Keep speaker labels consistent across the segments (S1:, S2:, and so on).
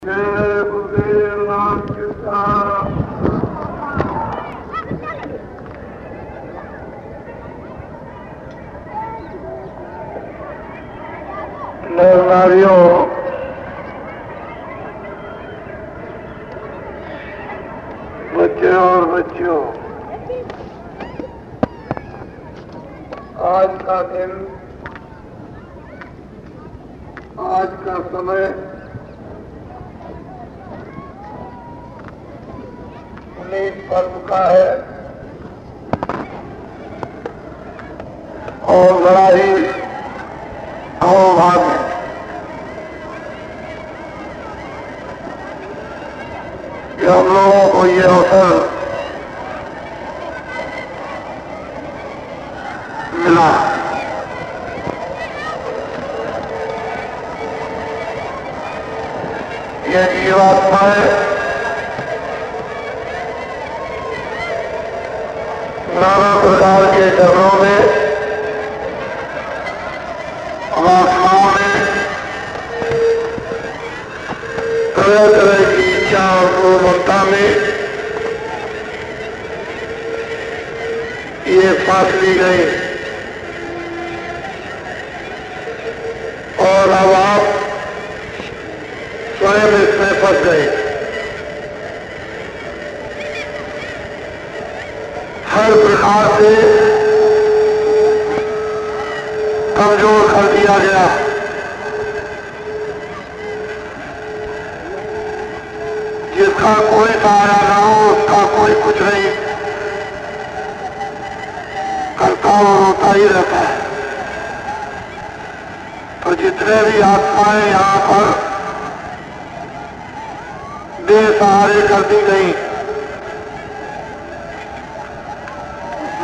S1: जय गुरुदेव नाम कृष्णा। नर नारियों, बच्चे और बच्चियों, आज का दिन, आज का समय पुनीत पर्व का है और बड़ा ही अहोभाग्य कि हम लोगों को ये अवसर मिला। ये जीवात्माएं नाना प्रकार के झगड़ों में, वासनाओं में, तरह तरह की इच्छा और क्रोधता में ये फांस ली गई और अब आप स्वयं इसमें फंस गए। हर प्रकार से कमजोर कर दिया गया। जिसका कोई सहारा ना हो उसका कोई कुछ नहीं, करता और होता ही रहता है। तो जितने भी आत्माएं यहाँ पर बेसहारे कर दी गई,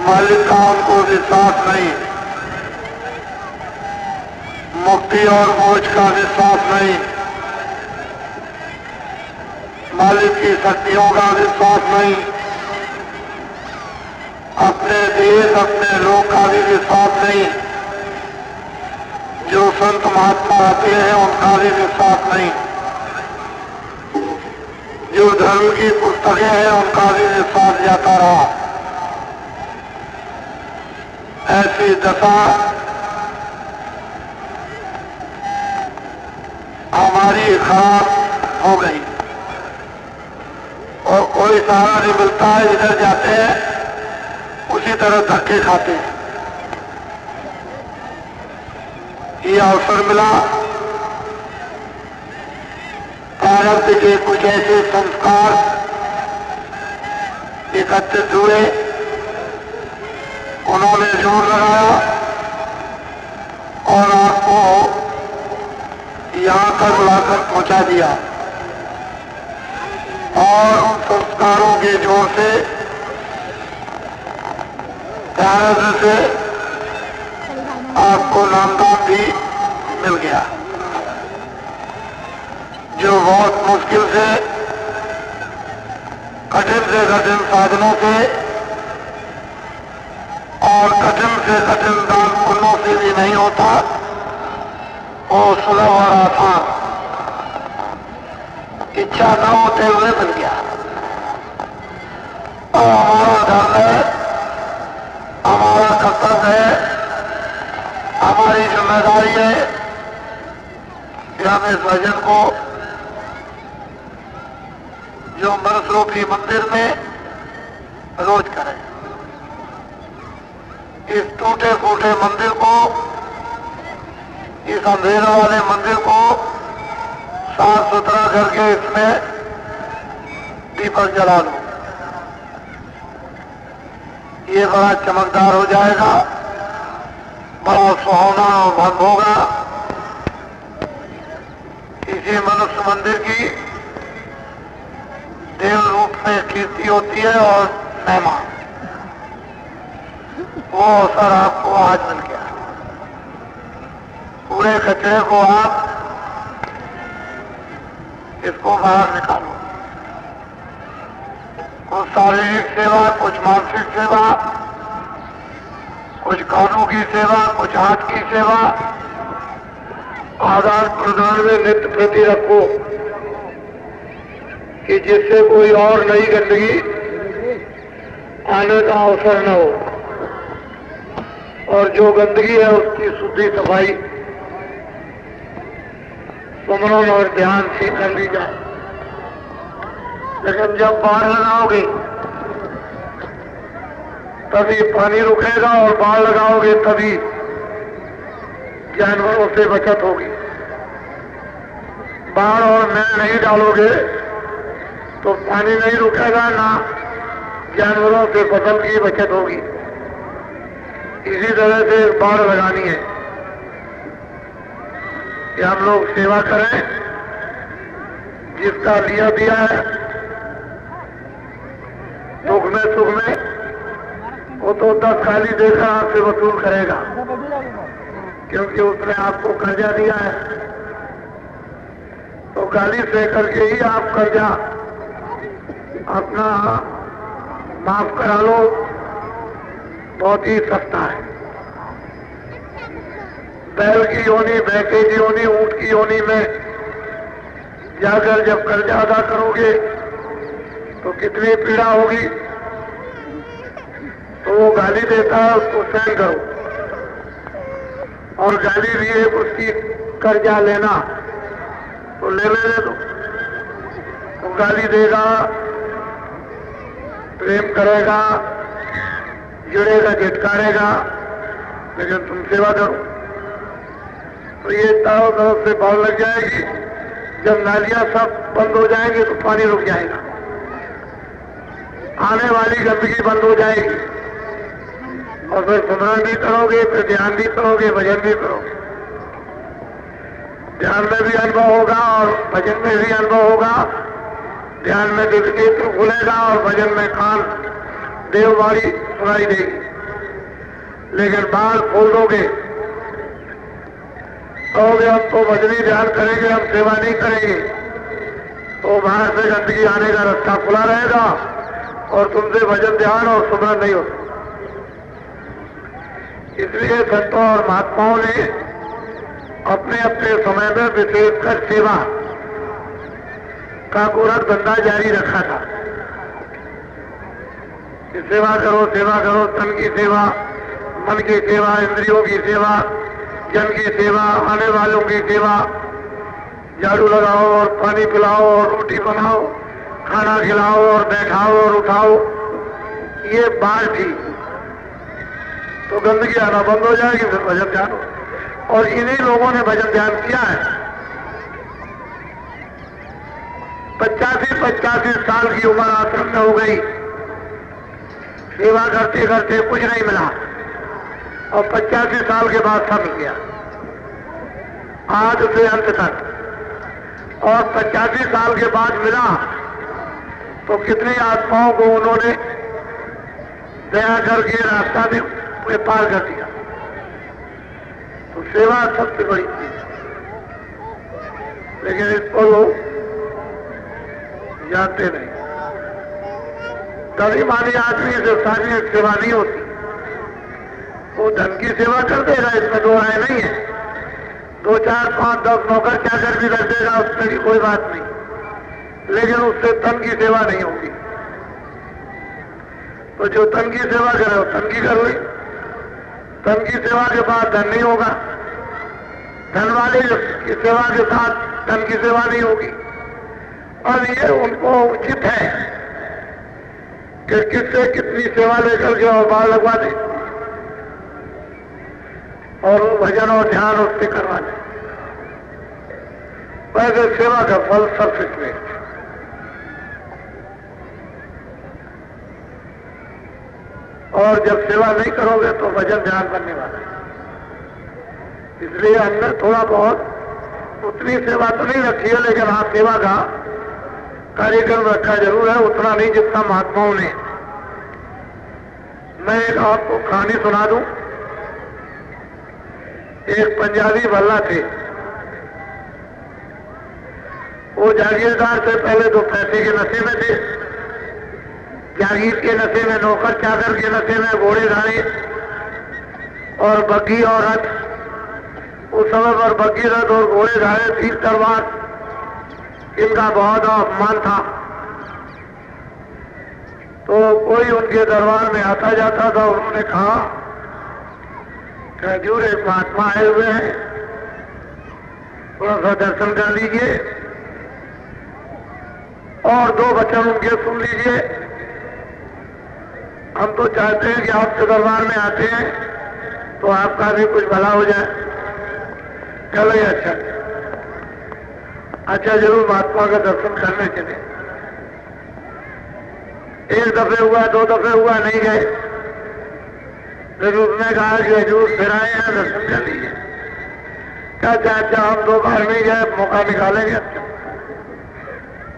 S1: मालिक का उनको विश्वास नहीं, मुक्ति और मोक्ष का विश्वास नहीं, मालिक की शक्तियों का विश्वास नहीं, अपने देश अपने लोक का भी विश्वास नहीं, जो संत महात्मा आते हैं उनका भी विश्वास नहीं, जो धर्म की पुस्तकें हैं उनका भी विश्वास जाता रहा। ऐसी दशा हमारी खराब हो गई और कोई सहारा नहीं मिलता है। इधर जाते हैं उसी तरह धक्के खाते हैं। ये अवसर मिला, प्रारब्ध के कुछ ऐसे संस्कार एकत्रित हुए, उन्होंने जोर लगाया और आपको यहाँ तक लाकर पहुंचा दिया और उन संस्कारों के जोर से प्रारब्ध से आपको नामदान भी मिल गया, जो बहुत मुश्किल से कठिन साधनों से और कठिन दान पुण्यों से भी नहीं होता, वो सुलभ हो रहा था, इच्छा न होते हुए मिल गया। और हमारा धर्म है, हमारा कर्तव्य है, हमारी जिम्मेदारी है कि हम इस भजन को जो मनस्वरूपी मंदिर में रोज करें। इस टूटे फूटे मंदिर को, इस अंधेरे वाले मंदिर को साफ सुथरा करके इसमें दीपक जला लो। ये बड़ा चमकदार हो जाएगा, बड़ा सुहावना और भंग होगा। इसी मनुष्य मंदिर की देव रूप में कीर्ति होती है और महिमा। वो अवसर आपको आज मिल गया। पूरे कचरे को आप इसको बाहर निकालो। कुछ शारीरिक सेवा, कुछ मानसिक सेवा, कुछ कानों की सेवा, कुछ हाथ की सेवा, आदान प्रदान में नित्य प्रति रखो। कि जिससे कोई और नई गंदगी आने का अवसर न हो, और जो गंदगी है उसकी शुद्धि सफाई सुमरन और ध्यान से कर ली जाए। लेकिन जब बाढ़ लगाओगे तभी पानी रुकेगा, और बाढ़ लगाओगे तभी जानवरों से बचत होगी। बाढ़ और मैल नहीं डालोगे तो पानी नहीं रुकेगा, ना जानवरों से फसल की बचत होगी। इसी तरह से बाढ़ लगानी है कि हम लोग सेवा करें, जिसका लिया दिया है दुख में सुख में, वो तो 10 गाली देकर आपसे वसूल करेगा, क्योंकि उसने आपको कर्जा दिया है। तो गाली से करके ही आप कर्जा अपना माफ करा लो, बहुत ही सस्ता है। बैल की योनी, भैंसे की योनी, ऊंट की योनी में जाकर जब कर्जा अदा करोगे तो कितनी पीड़ा होगी। तो वो गाली देता है, उसको सहन करो, और गाली भी एक उसकी कर्जा लेना तो ले लेने दो। तो गाली देगा, प्रेम करेगा, जुड़ेगा, झटकारेगा, लेकिन तुम सेवा करो तो ये चारों तरफ से बाढ़ लग जाएगी। जब नालियां सब बंद हो जाएंगी तो पानी रुक जाएगा, आने वाली गंदगी बंद हो जाएगी, और फिर सुमरन भी करोगे, फिर ध्यान भी करोगे, भजन भी करोगे। ध्यान में भी अनुभव होगा और भजन में भी अनुभव होगा। ध्यान में दिव्य नेत्र खुलेगा और भजन में कान देववाणी सुनाई देगी। लेकिन बाढ़ खोल दोगे, कहोगे हम तो भजनी ध्यान करेंगे, हम सेवा नहीं करेंगे, तो बाहर से गंदगी आने का रास्ता खुला रहेगा और तुमसे भजन ध्यान और सुमरन नहीं होता। इसलिए संतों और महात्माओं ने अपने अपने समय में विशेषकर सेवा का गोरख धंधा जारी रखा था कि सेवा करो, सेवा करो, तन की सेवा, मन की सेवा, इंद्रियों की सेवा, जन की सेवा, आने वालों की सेवा, झाड़ू लगाओ और पानी पिलाओ और रोटी बनाओ, खाना खिलाओ और बैठाओ और उठाओ। ये बाढ़ थी तो गंदगी आना बंद हो जाएगी, फिर भजन ध्यान हो। और इन्हीं लोगों ने भजन ध्यान किया है। 85 साल की उम्र आश्रम में हो गई, सेवा करते करते कुछ नहीं मिला, और 85 साल के बाद सब मिल गया, आज से अंत तक। और 85 साल के बाद मिला तो कितनी आत्माओं को उन्होंने दया करके रास्ता भी पार कर दिया। तो सेवा सबसे बड़ी चीज है, लेकिन इसको लोग जानते नहीं। कभी मानी आदमी से सारी सेवा नहीं होती, वो धन की सेवा कर देगा, इसमें दो राय नहीं है। 2, 4, 5, 10 नौकर चाकर भी रख देगा, उसमें भी कोई बात नहीं, लेकिन उससे तन की सेवा नहीं होगी। तो जो तन की सेवा करे वो तन की कर ली, तन की सेवा के बाद धन नहीं होगा, धन वाले की सेवा के साथ धन की सेवा नहीं होगी। और ये उनको उचित है कि किससे कितनी सेवा लेकर के और बाढ़ लगवा दे, और वो भजन और ध्यान उससे करवा दे। वैसे सेवा का फल सबसे श्रेष्ठ। और जब सेवा नहीं करोगे तो भजन ध्यान करने वाला है। इसलिए हमने थोड़ा बहुत उतनी सेवा तो नहीं रखी है, लेकिन हाँ सेवा का कार्यक्रम रखा जरूर है, उतना नहीं जितना महात्माओं ने। मैं एक आपको कहानी सुना दूं। एक पंजाबी भल्ला थे, वो जागीरदार से पहले तो पैसे के नशे में थे, जागीर के नशे में, नौकर चाकर के नशे में, घोड़े गाड़े और बग्घी और रथ। उस समय पर बग्घी रथ और घोड़े गाड़े, तीर तलवार, इनका बहुत अपमान था। तो कोई उनके दरबार में आता जाता था, उन्होंने कहा कि हजूर एक महात्मा आए हुए हैं, थोड़ा सा दर्शन कर लीजिए और दो वचन उनके सुन लीजिए। हम तो चाहते हैं कि आपके दरबार में आते हैं तो आपका भी कुछ भला हो जाए। चलो अच्छा जरूर महात्मा का दर्शन करने चले। एक दफे हुआ, दो दफे हुआ, नहीं गए। फिर उसने कहा कि हजूर फिर आए हैं, दर्शन कर लीजिए। अच्छा हम 2 बार नहीं गए, मौका निकालेंगे। अच्छा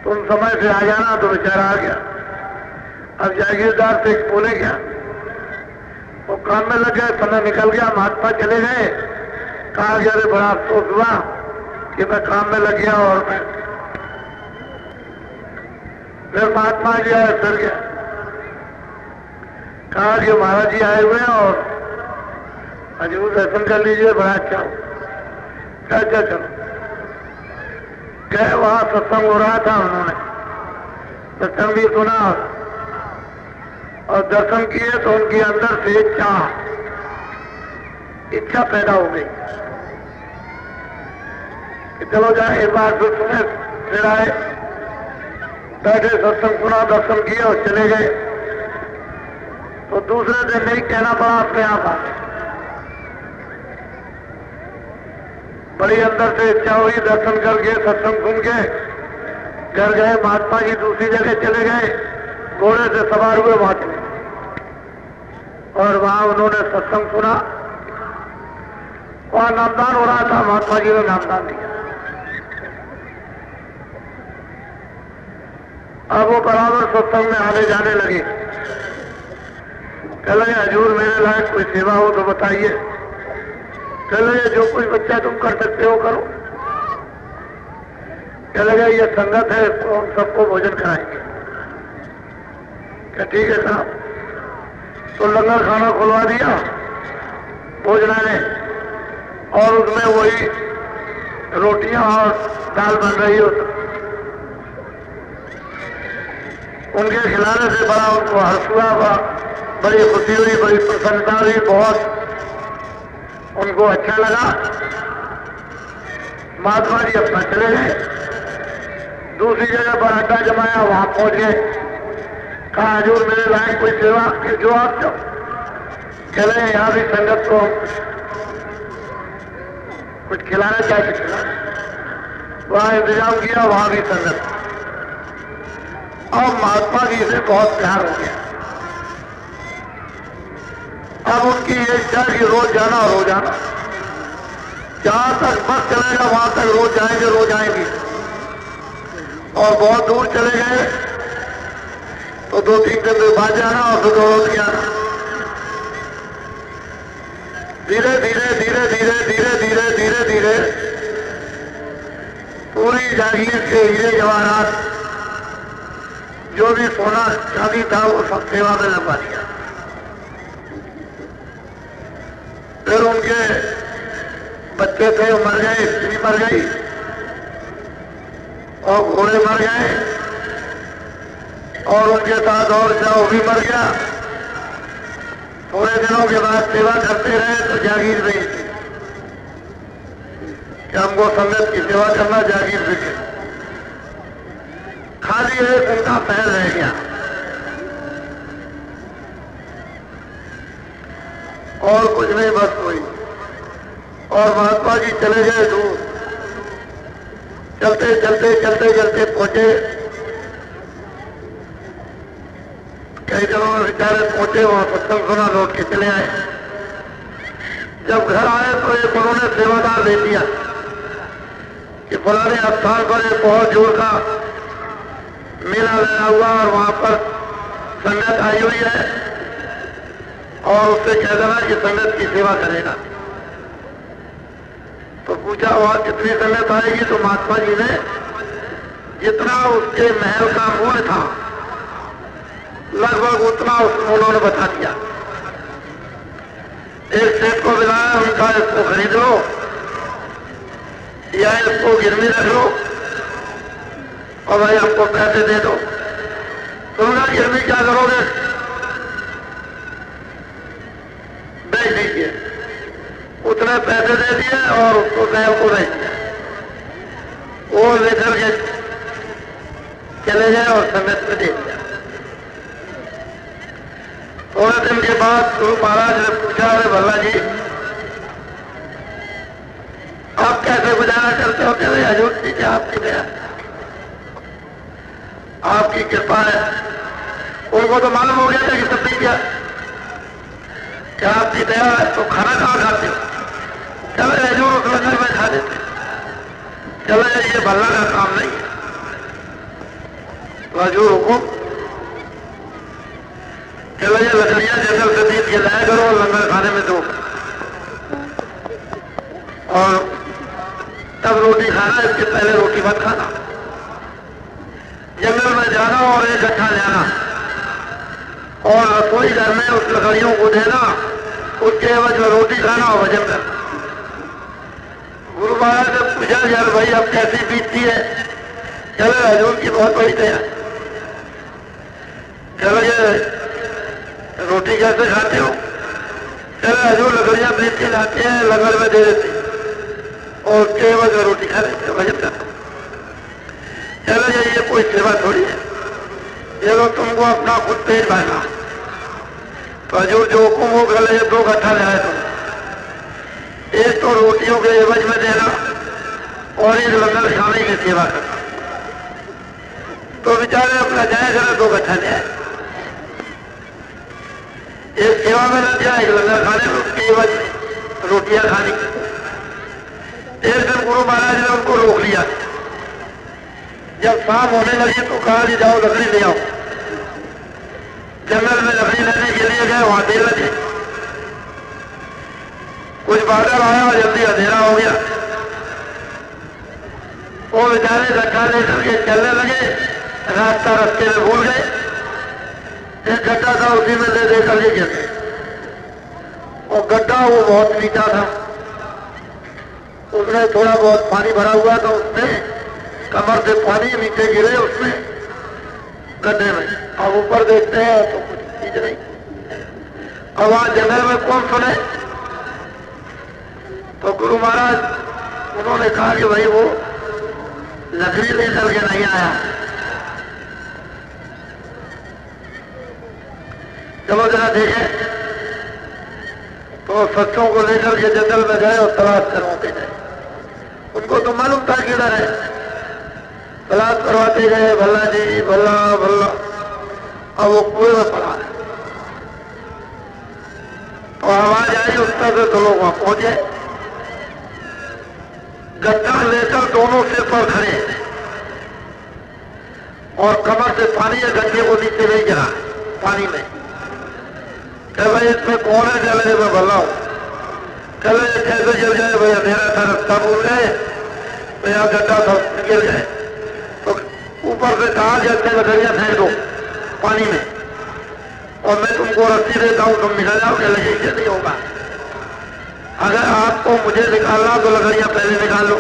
S1: तुम समय से आ जाना। तो बेचारा आ गया। अब जागीरदार से बोले क्या, वो काम में लग गए, समय निकल गया, महात्मा चले गए। कहा कि अरे बड़ा अफसोस हुआ कि मैं काम में लग गया। और मैं फिर महात्मा जी आए, फिर गया। कहा कि महाराज जी आए हुए हैं और हजूर दर्शन कर लीजिए, बड़ा अच्छा हो। अच्छा चलो गए। वहां सत्संग हो रहा था, उन्होंने सत्संग भी सुना और दर्शन किए तो उनके अंदर से इच्छा पैदा हो गई कि चलो जाए एक बार फिर सुने। फिर आए, बैठे, सत्संग सुना, दर्शन किए और चले गए। तो दूसरे दिन नहीं कहना पड़ा अपने आप आके। बड़ी अंदर से इच्छा हुई, दर्शन करके सत्संग सुन के घर गए। महात्मा जी दूसरी जगह चले गए, घोड़े से सवार हुए, वहां चले और वहां उन्होंने सत्संग सुना। वहां नामदान हो रहा था, महात्मा जी ने नामदान दिया। अब वो बराबर सत्संग में आने जाने लगे। कह लगे हजूर मेरे लायक कोई सेवा हो तो बताइए। कह लगे जो कुछ बच्चा तुम कर सकते हो करो। कह लगे ये संगत है, तो हम सबको भोजन कराएंगे। क्या ठीक है साहब। तो लंगर खाना खुलवा दिया, भोजनालय, और उसमें वही रोटियां और दाल बन रही हो। उनके खिलाने से बड़ा उनको हर्ष हुआ, बड़ी खुशी हुई, बड़ी प्रसन्नता हुई, बहुत उनको अच्छा लगा। महात्मा जी अपना चले गए। दूसरी जगह पर अड्डा जमाया, वहां पहुंच गए। कहा हजूर मेरे लायक कोई सेवा के जो आप जाओ। चले यहां भी संगत को कुछ खिलाना चाहते खिलाना, वहां इंतजाम किया, वहां भी संगत। और महात्मा जी से बहुत प्यार हो गया। अब उनकी ये इच्छा कि रोज जाना, रोज आना, जहां तक बस चलेगा वहां तक रोज जाएंगे, रोज आएंगे। और बहुत दूर चले गए तो 2-3 दिन बाद जाना और फिर रोज आना। धीरे धीरे धीरे धीरे धीरे धीरे धीरे धीरे पूरी जागीर के हीरे जवाहरात, जो भी सोना चांदी था, वो सब सेवा में लगवा दिया। फिर उनके बच्चे थे, वो मर गए, स्त्री मर गई और घोड़े मर गए, और उनके साथ और जाओ भी मर गया। थोड़े दिनों के बाद सेवा करते रहे तो जागीर रही थी कि हमको संगत की सेवा करना, जागीर बिके। खाली एक उनका पहल रह गया और कुछ नहीं, बस हुई। और महात्मा जी चले गए दूर। चलते चलते चलते चलते पहुंचे, कई जगहों में बेचारे पहुंचे, वहां सत्संग सुना, लौट के चले आए। जब घर आए तो एक उन्होंने सेवादार दे दिया कि फलाने स्थान पर एक बहुत जोर का मेला लगा हुआ और वहां पर संगत आई हुई है और उससे कह देना कि संगत की सेवा करेगा। तो पूछा वहां कितनी संगत आएगी? तो महात्मा जी ने जितना उसके महल का मूल्य था लगभग उतना उन्होंने बता दिया। एक सेठ को बुलाया, उनका इसको खरीद लो या इसको गिरवी रख लो और भाई हमको पैसे दे दो। तुमने गिरवी क्या करोगे? बेच दीजिए। उतने पैसे दे दिए और उसको बैल को बेच दिया। वो लेकर के चले गए और समेत में दे दिया। थोड़े दिन के बाद गुरु महाराज ने पूछा, अरे भल्ला जी आप कैसे गुजारा करते हो? कहते हजूर जी क्या आपकी दया, आपकी कृपा है। उनको तो मालूम हो गया था कि सब नहीं किया, क्या आपकी दया है। तो खाना कहाँ खाते हो? चले हजूर उस लंगर में खा देते। चले ये भल्ला का काम नहीं है। तो हजूर हुकुम, चलो ये लकड़ियां जंगल से बीत के लाया करो और लंगर खाने में दो, और तब रोटी खाना, इसके पहले रोटी मत खाना। जंगल में जाना और एक गट्ठा लेना और रसोई घर में उस लकड़ियों को देना, उसके एवज में रोटी खाना और भजन करना। गुरु महाराज ने पूछा, यार भाई अब कैसी बीतती है? चलो हजूर की बहुत बड़ी दया। चलो ये रोटी कैसे खाते हो? चलो हजूर लकड़ियां बेच के लाते हैं, लंगर में दे देते और उसके एवज में रोटी खा लेते, भजन करते। चलो ये कोई सेवा थोड़ी है, ये लोग तुमको अपना खुद पेट भरना। तो हजूर जो हुकुम हो गले 2 गट्ठा ले आए तुम, एक तो रोटियों के एवज में देना और एक लंगर खाने की सेवा करना। तो बेचारे अपना जाए जरा 2 गट्ठा ले आए, एक सेवा में लग गया, एक लंगर खाने में, उसकी एवज में रोटियां खानी। एक दिन गुरु महाराज ने उनको रोक लिया। जब शाम होने लगी तो कहा कि जाओ लकड़ी ले आओ। जंगल में लकड़ी लेने के लिए गए, वहां देर लगे। कुछ बादल आया और जल्दी अंधेरा हो गया। वो बेचारे गड्ढा लेकर के चलने लगे, रास्ता रास्ते में भूल गए। एक गड्ढा था, उसी में ले दे करके गिर गए। और गड्ढा वो बहुत नीचा था, उसमें थोड़ा बहुत पानी भरा हुआ था, उसमें कमर से पानी नीचे गिरे उसमें गड्ढे में। अब ऊपर देखते हैं तो कुछ चीज नहीं। अब वहां जंगल में कौन सुने? तो गुरु महाराज उन्होंने कहा कि भाई वो लकड़ी लेकर के नहीं आया, चलो जरा देखें। तो सच्चों को लेकर के जंगल में गए और तलाश करवाते गए। उनको तो मालूम था किधर है, तलाश करवाते गए, भल्ला जी भल्ला भल्ला। अब वो कुएं में पड़ा है। तो आवाज आई उस तरह से, तो लोग वहां पहुंचे। गड्ढा लेकर दोनों सिर पर खड़े और कमर से पानी या गड्ढे को नीचे नहीं गिरा पानी में। कह भाई इसमें कौन है? चले मैं भल्ला हूं। चले कैसे गिर गए? भाई अंधेरा था, रास्ता भूल गए, तो यहाँ गड्ढा था, गिर गए। तो ऊपर से कहा जैसे लकड़ियां फेंक दो पानी में और मैं तुमको रस्सी देता हूं, तुम निकल जाओ। क्या लगे नहीं होगा, अगर आपको मुझे निकालना तो लकड़ियां पहले निकाल लो,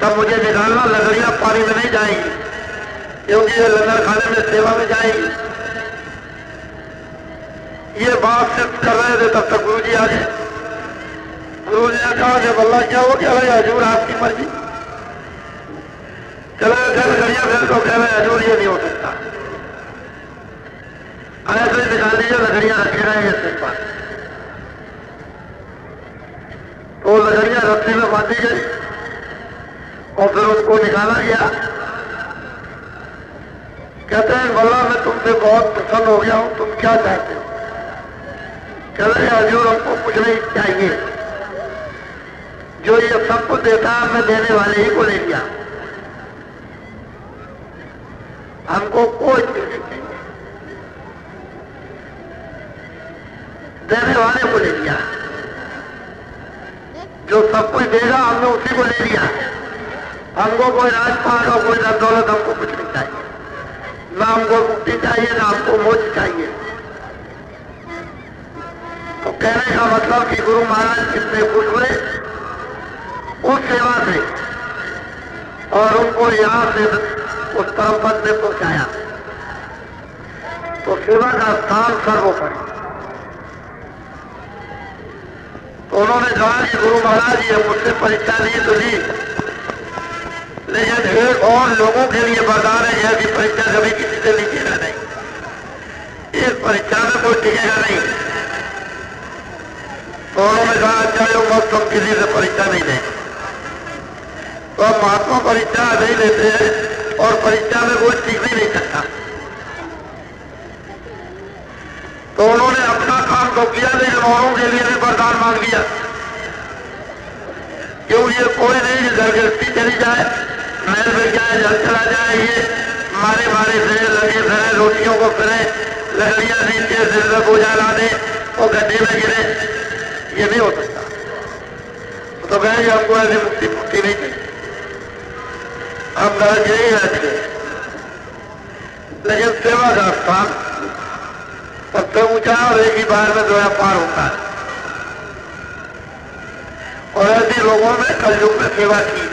S1: तब मुझे निकालना। लकड़ियां पानी में नहीं जाएंगी, क्योंकि ये लंगर खाने में सेवा में जाएगी। ये बात सिर्फ कर रहे थे, तब तक गुरु जी आ गए। गुरु जी ने कहा कि भल्ला क्या हो गया? भाई हजूर आपकी मर्जी। चलो लकड़ियां फिर तो कह रहे हजूर ये नहीं हो सकता, ऐसे ही निकाल लीजिए। लकड़ियां रखे रहेंगे सिर पर। तो लकड़ियां रस्सी में बांधी गई और फिर उनको निकाला गया। कहते हैं भल्ला मैं तुमसे बहुत प्रसन्न हो गया हूं, तुम क्या चाहते हो? चले हजूर हमको कुछ नहीं चाहिए, जो ये सब कुछ देता है मैं देने वाले ही को ले लिया, हमको कोई चीज नहीं चाहिए, देने वाले को ले लिया। जो सब कुछ देगा हमने उसी को ले लिया। हमको कोई राजपाट और कोई धन दौलत हमको कुछ नहीं चाहिए, ना हमको मुक्ति चाहिए, ना हमको मोक्ष चाहिए। तो कहने का मतलब कि गुरु महाराज कितने खुश हुए उस सेवा से, और उनको यहाँ से उस परम पद में पहुंचाया। तो सेवा का स्थान सर्वोपरि। तो उन्होंने कहा कि गुरु महाराज ये मुझसे परीक्षा ली तो ली, लेकिन एक और लोगों के लिए वरदान है, ऐसी परीक्षा कभी किसी से लीजिएगा नहीं, इस परीक्षा में कोई टिकेगा नहीं। तो उन्होंने कहा चलो मत तुम किसी से परीक्षा नहीं लेंगे। तो अब महात्मा परीक्षा नहीं लेते हैं और परीक्षा में कोई टिक भी नहीं सकता। तो उन्होंने अपना काम तो किया, लेकिन औरों के लिए भी वरदान मांग लिया। क्यों ये कोई नहीं घर गृहस्थी चली जाए, महल में जाए, जल चला जाए, ये मारे मारे फिरे, लगे फिरे, रोटियों को फिरे, लकड़ियां नीचे सिर में बोझा ला दे और गड्ढे में गिरे, ये नहीं हो सकता। तो कहेंगे हमको ऐसी मुक्ति मुक्ति नहीं चाहिए, हम घर यही रहते। लेकिन सेवा का स्थान सबसे ऊंचा और एक ही बार में जो है पार होता है। और ऐसे लोगों ने कलयुग में सेवा की,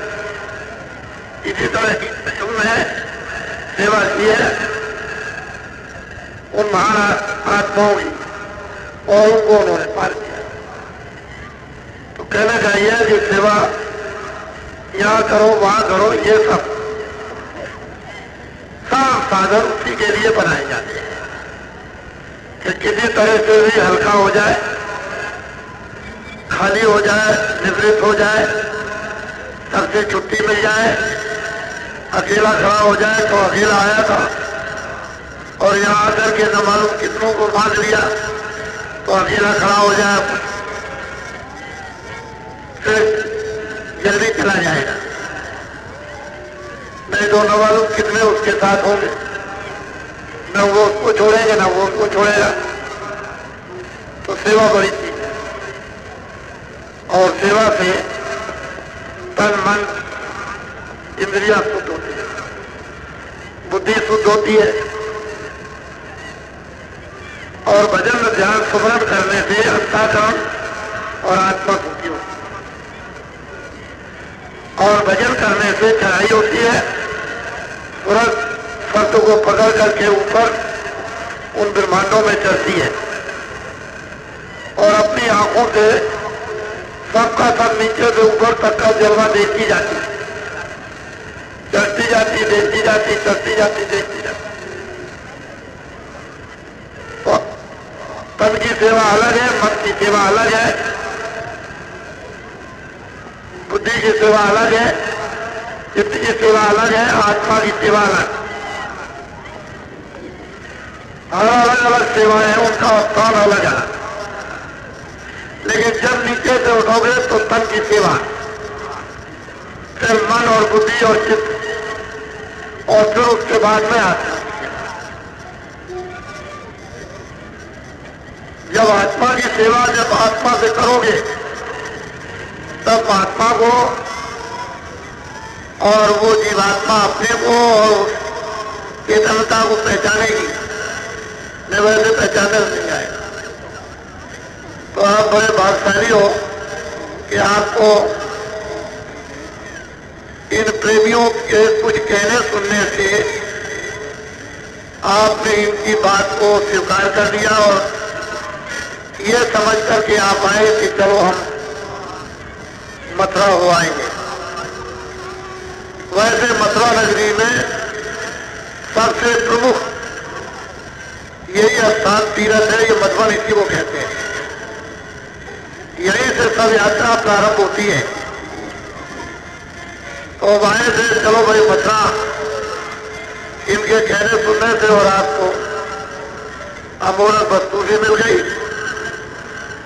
S1: इसी तरह की कलयुग में सेवा की है उन महान आत्माओं की, और उनको उन्होंने पार किया। तो कहना चाहिए कि सेवा यहाँ करो वहां करो, ये सब साधन उसी के लिए बनाए जाते हैं कि किसी तरह से भी हल्का हो जाए, खाली हो जाए, निवृत्त हो जाए, सबसे छुट्टी मिल जाए, अकेला खड़ा हो जाए। तो अकेला आया था और यहाँ आकर के न मालूम कितनों को मांग लिया, तो अकेला खड़ा हो जाए, फिर जल्दी चला जाएगा, नहीं तो न मालूम कितने उसके साथ होंगे, न वो उसको छोड़ेंगे ना वो उसको छोड़ेगा। तो सेवा बड़ी चीज है, और सेवा से तन मन इंद्रियां शुद्ध होती है, बुद्धि शुद्ध होती है, और भजन में ध्यान सुमरण करने से अंतःकरण और आत्मा शुद्धि होती है। और भजन करने से चढ़ाई होती है, सूरज फर्द को पकड़ करके ऊपर उन ब्रह्मांडों में चढ़ती है, और अपनी आंखों से सबका सब नीचे से ऊपर तक का जलवा देखती जाती, चढ़ती जाती, देखती जाती, चढ़ती जाती, देखती जाती। तो तन की सेवा अलग है, मन की सेवा अलग है, बुद्धि की सेवा अलग है, चित्त की सेवा अलग है, आत्मा की सेवा अलग। हर अलग अलग सेवाएं हैं, उनका स्थान अलग है। लेकिन जब नीचे से उठोगे तो तन की सेवा, फिर मन और बुद्धि और चित्त, और फिर उसके बाद में आत्मा। जब आत्मा की सेवा जब आत्मा से करोगे तब आत्मा को और वो जीवात्मा अपने को और चेतनता को पहचानेगी, नहीं वैसे पहचाने नहीं आएगा। तो आप बड़े भाग्यशाली हो कि आपको इन प्रेमियों के कुछ कहने सुनने से आपने इनकी बात को स्वीकार कर दिया और ये समझ करके आप आए कि चलो हम मथुरा हो आएंगे। वैसे मथुरा नगरी में सबसे प्रमुख यही स्थान तीर्थ है, ये मधुबन इसी को कहते हैं। यहीं से सब यात्रा प्रारंभ होती है। तो वहां से चलो भाई मथुरा, इनके कहने सुनने से और आपको अमूल्य वस्तु भी मिल गई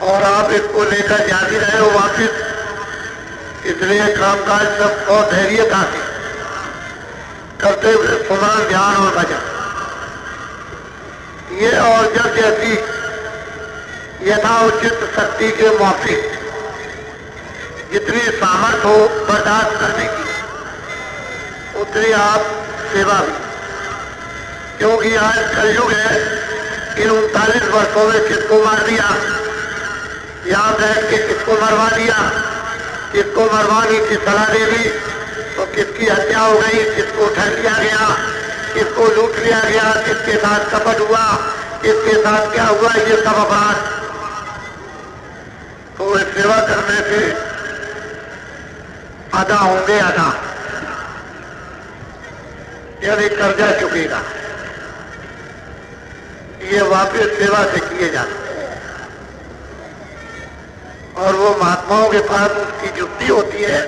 S1: और आप इसको लेकर जा भी रहे हो वापिस, इसलिए कामकाज सब बहुत धैर्यता से करते हुए सुमरण, ध्यान और भजन, ये और जब जैसी यथाउचित शक्ति के माफिक जितनी सामर्थ्य हो बर्दाश्त करने की, उतनी आप सेवा भी। क्योंकि आज कलयुग है, इन 39 वर्षों में किसको मार दिया, यहाँ बैठ के किसको मरवा दिया, किसको मरवाने की सलाह दे दी, तो किसकी हत्या हो गई, किसको ठग दिया गया, इसको लूट लिया गया, इसके साथ कपट हुआ, इसके साथ क्या हुआ, ये सब अपराध। तो सेवा करने से अदा होंगे, अदा यानी कर्जा चुकेगा, ये वापस सेवा से किए जाते हैं। और वो महात्माओं के पास उसकी जुक्ति होती है,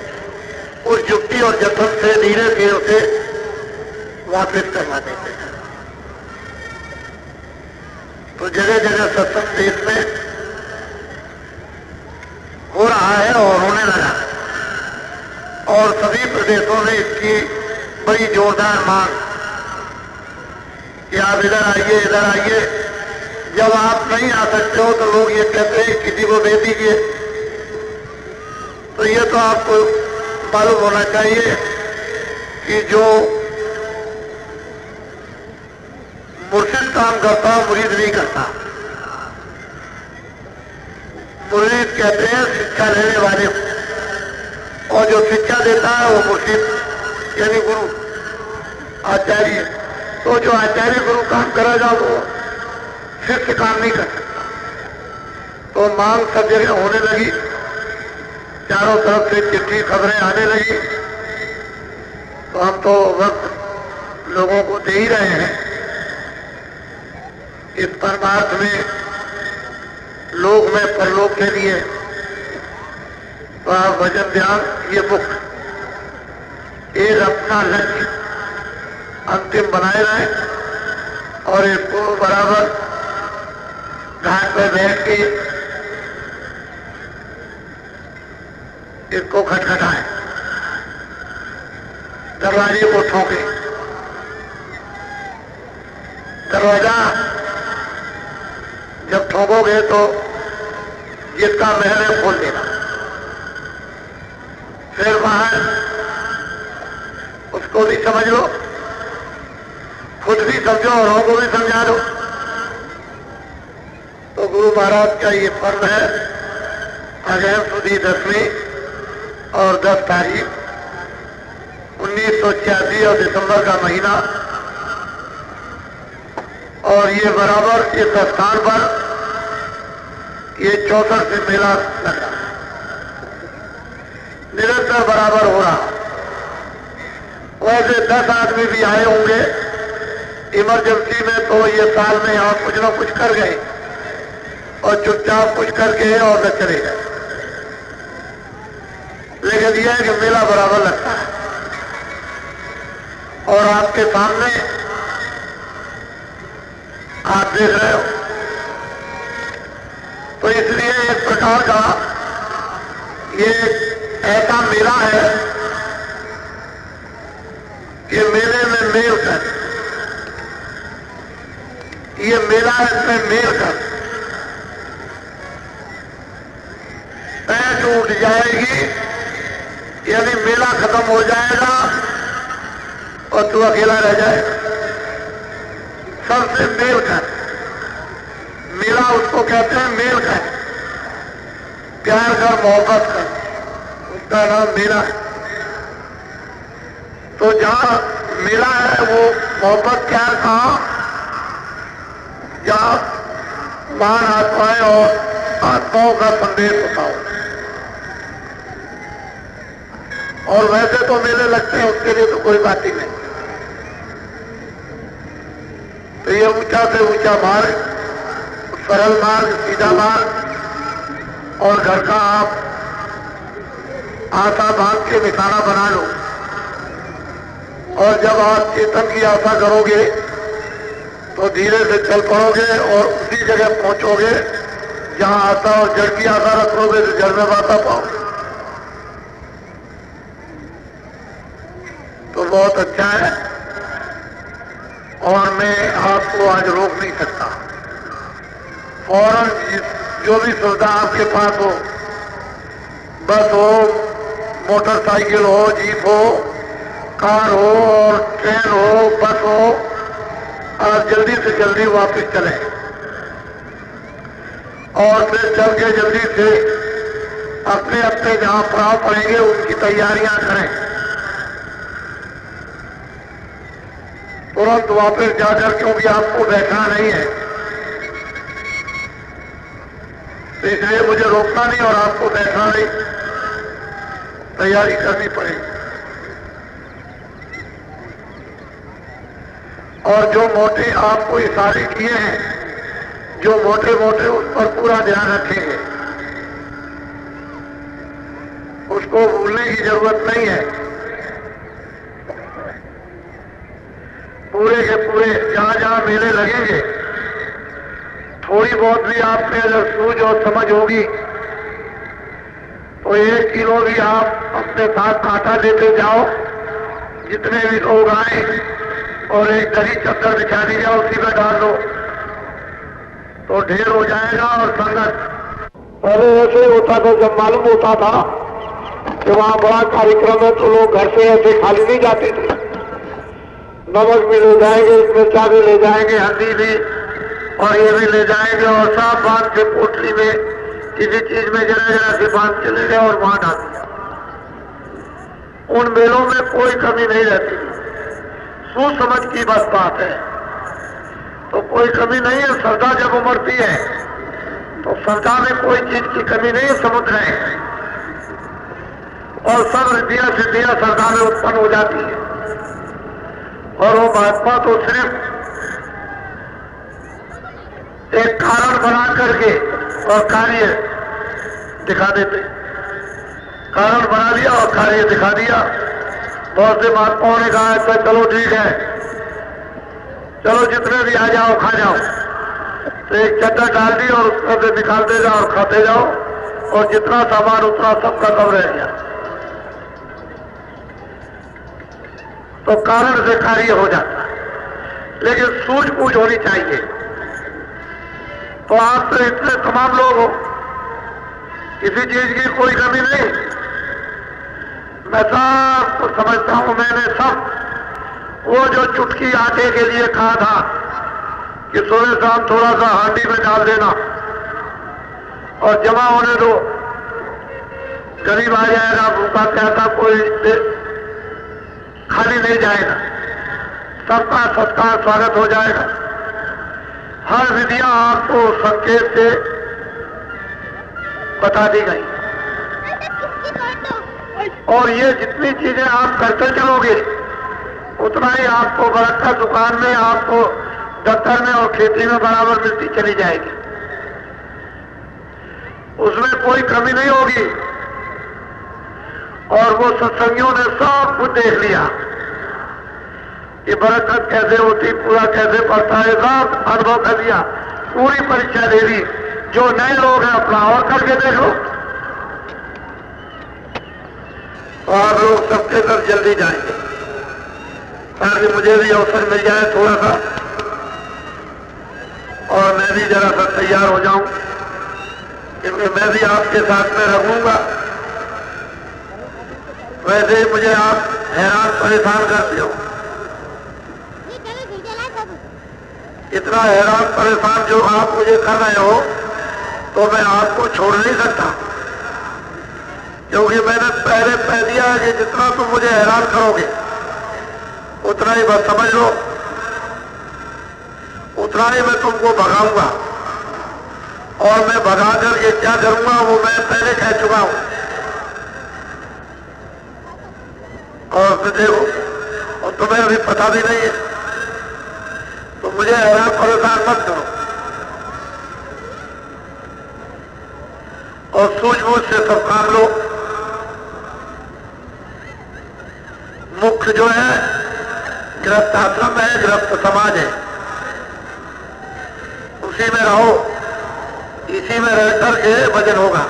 S1: उस जुक्ति और जतन से धीरे से उसे वापस करवा देते हैं। तो जगह जगह सत्संग देश में हो रहा है और होने लगा, और सभी प्रदेशों में इसकी बड़ी जोरदार मांग कि आप इधर आइए, इधर आइए। जब आप नहीं आ सकते हो तो लोग ये कहते हैं किसी को दे दीजिए। तो ये तो आपको मालूम होना चाहिए कि जो मुर्शिद काम करता मुरीद नहीं करता। मुरीद कहते हैं शिक्षा लेने वाले, और जो शिक्षा देता है वो मुर्शिद यानी गुरु, आचार्य। तो जो आचार्य गुरु काम करेगा वो शिष्य काम नहीं कर सकता। तो मांग सब जगह होने लगी, चारों तरफ से चिट्ठी खबरें आने लगी। तो हम तो वक्त लोगों को दे ही रहे हैं। इस परमार्थ में, लोक में, परलोक के लिए तो आप भजन ध्यान ये बुक एक अपना लक्ष्य अंतिम बनाए रहें और इसको बराबर घाट पर बैठ के इसको खटखटाएं, दरवाजे को ठोके। दरवाजा जब ठोकोगे तो जिसका महल है खोल देना, फिर बाहर उसको भी समझ लो, खुद भी समझो और लोगों को भी समझा दो। तो गुरु महाराज का ये पर्व है अगहन सुदी 10वीं और 10 तारीख 1986 और दिसंबर का महीना। और ये बराबर इस स्थान पर ये 64 से मेला लग रहा है, निरंतर बराबर हो रहा। वैसे 10 आदमी भी आए होंगे इमरजेंसी में, तो ये साल में यहाँ कुछ ना कुछ कर गए और चुपचाप कुछ करके और न चले गए। लेकिन यह है कि मेला बराबर लगता है। और आपके सामने आप देख रहे हो, तो इसलिए एक प्रकार का ये ऐसा मेला है कि मेले में मेल कर, ये मेला है, इसमें मेल कर, पैर टूट जाएगी यानी मेला खत्म हो जाएगा और तू अकेला रह जाएगा। सबसे मेल कर, मेला उसको कहते हैं मेल कर, प्यार कर, मोहब्बत कर, उसका नाम मेला है। तो जहां मेला है वो मोहब्बत प्यार का, जहां महान आत्माएं और आत्माओं का संदेश होता हो। और वैसे तो मेले लगते हैं, उसके लिए तो कोई बात ही नहीं। तो ये ऊंचा से ऊंचा मार्ग, सरल मार्ग, सीधा मार्ग, और घर का आप आशा बांध के निशाना बना लो। और जब आप चेतन की आशा करोगे तो धीरे से चल पड़ोगे और उसी जगह पहुंचोगे जहां आशा और जड़ की आशा रखोगे तो जड़ में बाता पाओगे। तो बहुत अच्छा है, और मैं आपको आज रोक नहीं सकता। फौरन जो भी सुविधा आपके पास हो, बस हो, मोटरसाइकिल हो, जीप हो, कार हो, और ट्रेन हो, बस हो, और जल्दी से जल्दी वापस चलें। और फिर चल के जल्दी से अपने अपने जहां पड़ाव पड़ेंगे उनकी तैयारियां करें। तो तुरंत वापस जाकर, क्योंकि आपको बैठना नहीं है, तो इसलिए मुझे रोकना नहीं और आपको बैठना नहीं, तैयारी करनी पड़ेगी। और जो मोटे आपको इशारे किए हैं, जो मोटे मोटे, उस पर पूरा ध्यान रखेंगे, उसको भूलने की जरूरत नहीं है। पूरे के पूरे जहां जहां मेले लगेंगे, थोड़ी बहुत भी आप में अगर सूझ और समझ होगी तो 1 किलो भी आप अपने साथ आटा लेते जाओ, जितने भी लोग आए, और एक दरी चद्दर बिछा दी जाओ, उसी में डाल दो तो ढेर हो जाएगा। और संगत पहले ऐसे होता था, जब मालूम होता था कि वहां बड़ा कार्यक्रम है तो लोग घर से ऐसे खाली नहीं जाते थे। नमक भी ले जाएंगे, मिर्चा भी ले जाएंगे, हल्दी भी, और ये भी ले जाएंगे, और साफ बांध के पोटली में किसी चीज में जरा जरा से बांध चले गए और वहां डाल दिया। उन मेलों में कोई कमी नहीं रहती, सोच समझ की बस बात है, तो कोई कमी नहीं है। श्रद्धा जब उमड़ती है तो श्रद्धा में कोई चीज की कमी नहीं है, समुद्र है, और सब रिद्धियां सिद्धियां श्रद्धा में उत्पन्न हो जाती है। और वो महात्मा तो सिर्फ एक कारण बना करके और कार्य दिखा देते, कारण बना दिया और कार्य दिखा दिया। बहुत से महात्माओं ने कहा अच्छा चलो ठीक है, चलो जितने भी आ जाओ खा जाओ, तो एक चद्दर डाल दी और उसमें से निकालते जाओ और खाते जाओ, और जितना सामान उतना सबका कम रह गया। तो कारण से कार्य हो जाता है, लेकिन सूझबूझ होनी चाहिए। तो आप तो इतने तमाम लोग हो, किसी चीज की कोई कमी नहीं। मैं सबको समझता हूं, मैंने सब वो जो चुटकी आटे के लिए कहा था कि सुबह शाम थोड़ा सा हांडी में डाल देना और जमा होने दो, गरीब आ जाएगा, भूखा प्यासा कोई खाली नहीं जाएगा, सबका सत्कार स्वागत हो जाएगा। हर विधियां आपको संकेत से बता दी गई, और ये जितनी चीजें आप करते चलोगे उतना ही आपको बरकत दुकान में, आपको दफ्तर में और खेती में बराबर मिलती चली जाएगी, उसमें कोई कमी नहीं होगी। और वो सत्संगियों ने सब कुछ देख लिया कि बरकत कैसे होती, पूरा कैसे पड़ता है, सब अनुभव कर लिया, पूरी परीक्षा दे ली। जो नए लोग हैं अपना और करके देख लो, तो आप लोग सबके सब जल्दी जाएंगे, ताकि मुझे भी अवसर मिल जाए थोड़ा सा, और मैं भी जरा सा तैयार हो जाऊं, क्योंकि मैं भी आपके साथ में रहूंगा। वैसे ही मुझे आप हैरान परेशान करते हो, इतना हैरान परेशान जो आप मुझे कर रहे हो, तो मैं आपको छोड़ नहीं सकता, क्योंकि मैंने पहले कह दिया है कि जितना तुम मुझे हैरान करोगे उतना ही बस समझ लो, उतना ही मैं तुमको भगाऊंगा। और मैं भगा करके क्या करूंगा वो मैं पहले कह चुका हूं। और फिर देखो, और तुम्हें अभी पता भी नहीं है, तो मुझे हैरान परेशान मत करो, और सूझबूझ से सब काम लो। मुख्य जो है गृहस्थ आश्रम है, गृहस्थ समाज है, उसी में रहो, इसी में रह करके भजन होगा।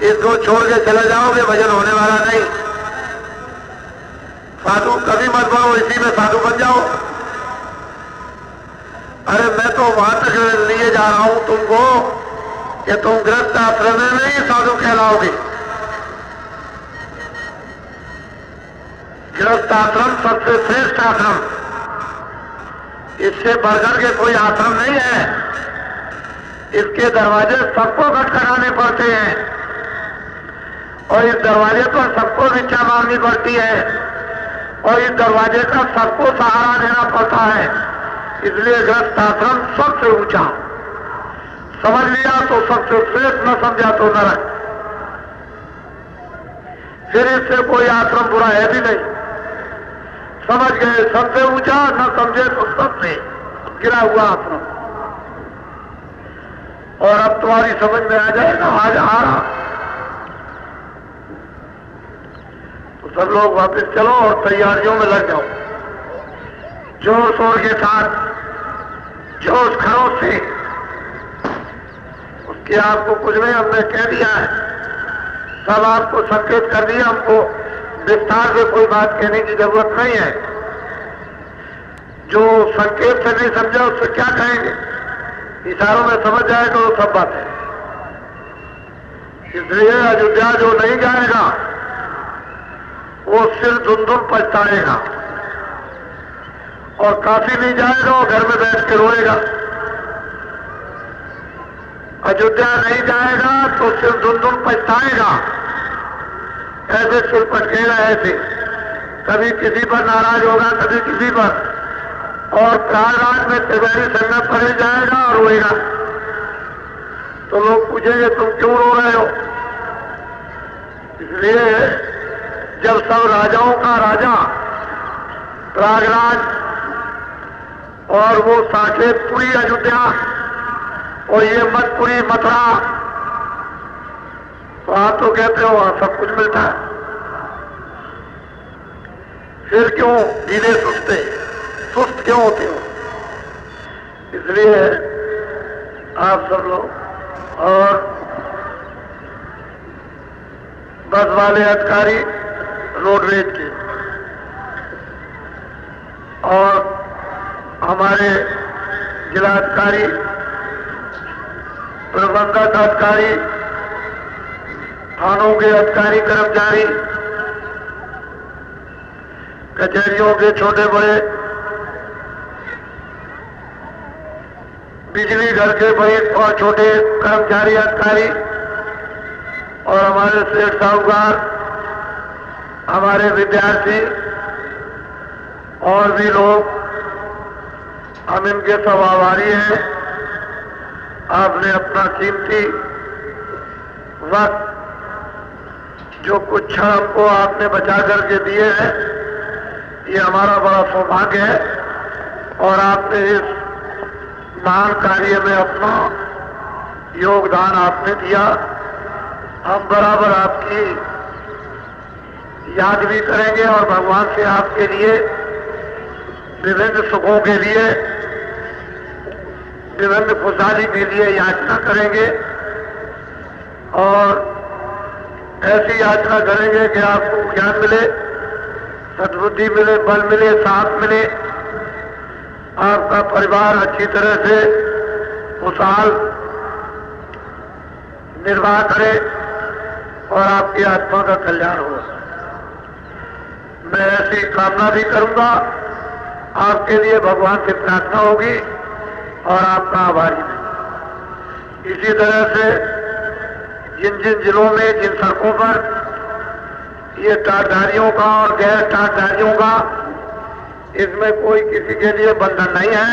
S1: इसको छोड़ के चले जाओगे भजन होने वाला नहीं। साधु कभी मत बनो, इसी में साधु बन जाओ। अरे मैं तो वहां तक लिए जा रहा हूं तुमको कि तुम गृहस्थ आश्रम में नहीं साधु कहलाओगे। गृहस्थ आश्रम सबसे श्रेष्ठ आश्रम, इससे बढ़कर के कोई आश्रम नहीं है। इसके दरवाजे सबको खटखटाने पड़ते हैं, और इस दरवाजे पर सबको भिक्षा मांगनी पड़ती है। और इस दरवाजे का सबको सहारा देना पड़ता है। इसलिए गृहस्थाश्रम सबसे ऊंचा, समझ लिया तो सबसे श्रेष्ठ, न समझा तो नरक। फिर इससे कोई आश्रम बुरा है भी नहीं। समझ गए सबसे ऊंचा, न समझे तो सबसे गिरा हुआ आश्रम। और अब तुम्हारी समझ में आ जाएगा, आज आ रहा तो सब लोग वापस चलो और तैयारियों में लग जाओ, जोर शोर के साथ, जोश खरोश से। उसके आपको कुछ नहीं, हमने कह दिया है, सब आपको संकेत कर दिया। हमको विस्तार से कोई बात कहने की जरूरत नहीं है। जो संकेत से नहीं समझा उससे क्या कहेंगे, इशारों में समझ जाएगा वो सब बात है। इसलिए अयोध्या जो नहीं जाएगा वो सिर धुंधुम पछताएगा, और काशी नहीं जाएगा वो घर में बैठ के रोएगा। अयोध्या नहीं जाएगा तो सिर धुंधुम पछताएगा, ऐसे सिर पटकेगा, ऐसे कभी किसी पर नाराज होगा, कभी किसी पर, और प्रयागराज में त्रिवेणी संगम पर ही जाएगा और रोएगा। तो लोग पूछेंगे तुम क्यों रो रहे हो? इसलिए जब सब राजाओं का राजा प्रयागराज और वो साकेतपुरी अयोध्या और ये मथपुरी मथुरा, तो आप तो कहते हो वहां सब कुछ मिलता है, फिर क्यों ढीले सुस्त क्यों होते हो? इसलिए आप सब लोग और बस वाले अधिकारी, रोडवेज के और हमारे जिलाधिकारी, प्रबंधक अधिकारी, थानों के अधिकारी कर्मचारी, कचहरियों के छोटे बड़े, बिजली घर के बड़े और छोटे कर्मचारी अधिकारी, और हमारे सेठ साहूकार, हमारे विद्यार्थी और भी लोग, हम इनके सब आभारी हैं। आपने अपना कीमती वक्त, जो कुछ क्षण हमको आपने बचा करके दिए हैं, ये हमारा बड़ा सौभाग्य है। और आपने इस महान कार्य में अपना योगदान आपने दिया। हम बराबर आपकी याद भी करेंगे और भगवान से आपके लिए विभिन्न सुखों के लिए, विभिन्न खुशहाली के लिए याचना करेंगे, और ऐसी याचना करेंगे कि आपको ज्ञान मिले, सद्बुद्धि मिले, बल मिले, साथ मिले, आपका परिवार अच्छी तरह से खुशहाल निर्वाह करे और आपकी आत्मा का कल्याण हो। मैं ऐसी कामना भी करूंगा, आपके लिए भगवान से प्रार्थना होगी और आपका आभारी भी। इसी तरह से जिन जिन जिलों में, जिन सड़कों पर ये टाटधारियों का और गैर टाटधारियों का, इसमें कोई किसी के लिए बंधन नहीं है